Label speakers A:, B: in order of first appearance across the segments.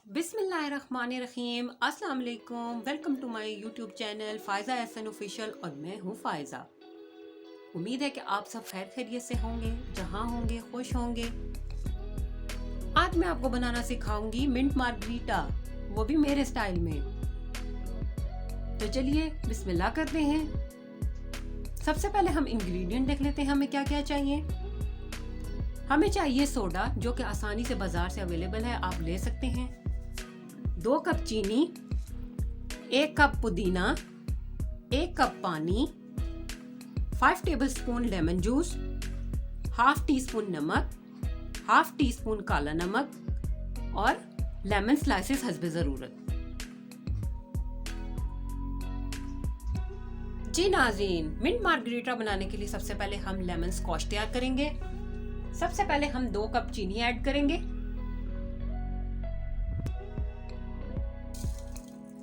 A: बिस्मिल्लाहिर्रहमानिर्रहीम, अस्सलाम वालेकुम। Welcome to my YouTube channel Fayza Ehsan official और मैं हूँ फ़ायज़ा। उम्मीद है कि आप सब खैर खैरियत से होंगे, जहाँ होंगे खुश होंगे। आज मैं आपको बनाना सिखाऊंगी मिंट मार्गरीटा, वो भी मेरे स्टाइल में। तो चलिए बिस्मिल्लाह करते हैं। सबसे पहले हम इंग्रेडिएंट देख लेते हैं, हमें क्या क्या चाहिए। हमें चाहिए सोडा, जो कि आसानी से बाजार से अवेलेबल है, आप ले सकते हैं। 2 कप चीनी, 1 कप पुदीना, 1 कप पानी, 5 tablespoon lemon juice, half tea spoon नमक, हाफ टी स्पून काला नमक और लेमन स्लाइसेस हस्बे ज़रूरत। जी नाज़रीन, मिंट मार्गरीटा बनाने के लिए सबसे पहले हम लेमन स्क्वॉश तैयार करेंगे। सबसे पहले हम 2 कप चीनी ऐड करेंगे,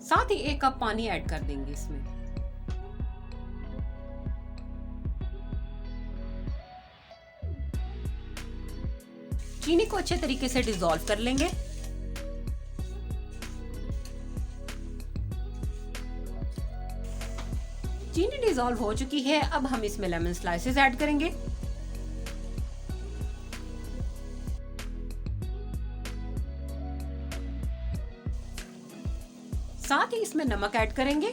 A: साथ ही 1 कप पानी ऐड कर देंगे इसमें। चीनी को अच्छे तरीके से डिसॉल्व कर लेंगे। चीनी डिसॉल्व हो चुकी है, अब हम इसमें लेमन स्लाइसेस ऐड करेंगे। साथ ही इसमें नमक ऐड करेंगे।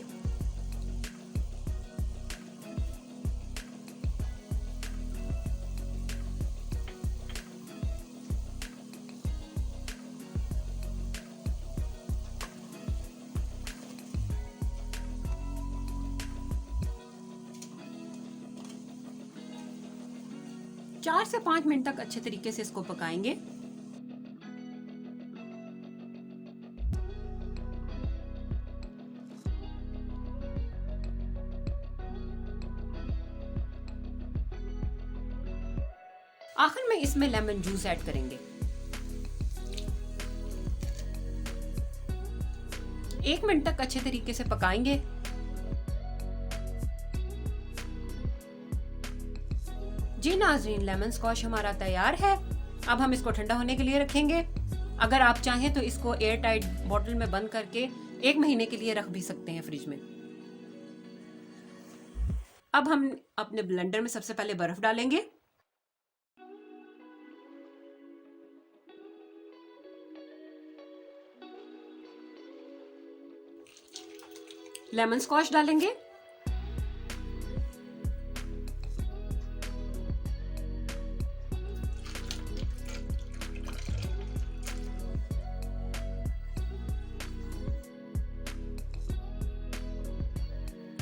A: चार से 5 मिनट तक अच्छे तरीके से इसको पकाएंगे। आखिर में इसमें लेमन जूस ऐड करेंगे। 1 मिनट तक अच्छे तरीके से पकाएंगे। जी नाज़रीन, लेमन स्क्वॉश हमारा तैयार है। अब हम इसको ठंडा होने के लिए रखेंगे। अगर आप चाहें तो इसको एयर टाइट बोतल में बंद करके 1 महीने के लिए रख भी सकते हैं फ्रिज में। अब हम अपने ब्लेंडर में सबसे पहले बर्फ डालेंगे। लेमन स्क्वॉश डालेंगे।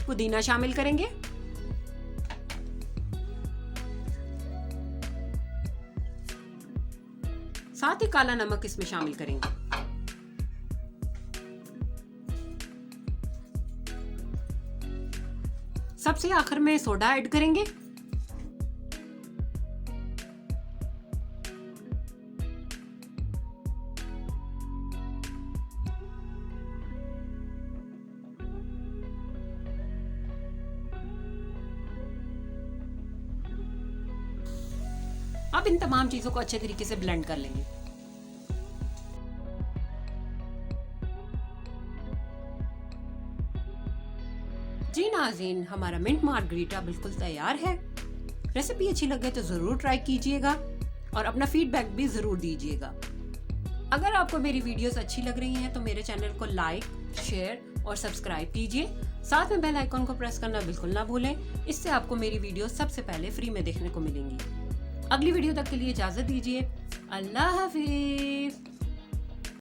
A: पुदीना शामिल करेंगे। साथ ही काला नमक इसमें शामिल करेंगे। सबसे आखिर में सोडा ऐड करेंगे। अब इन तमाम चीजों को अच्छे तरीके से ब्लेंड कर लेंगे। जी नाज़रीन, हमारा मिंट मार्गरीटा बिल्कुल तैयार है। रेसिपी अच्छी लगे तो जरूर ट्राई कीजिएगा और अपना फीडबैक भी जरूर दीजिएगा। अगर आपको मेरी वीडियोस अच्छी लग रही हैं तो मेरे चैनल को लाइक, शेयर और सब्सक्राइब कीजिए। साथ में बेल आइकन को प्रेस करना बिल्कुल ना भूलें, इससे आपको मेरी वीडियो सबसे पहले फ्री में देखने को मिलेंगी। अगली वीडियो तक के लिए इजाजत दीजिए। अल्लाह हाफिज।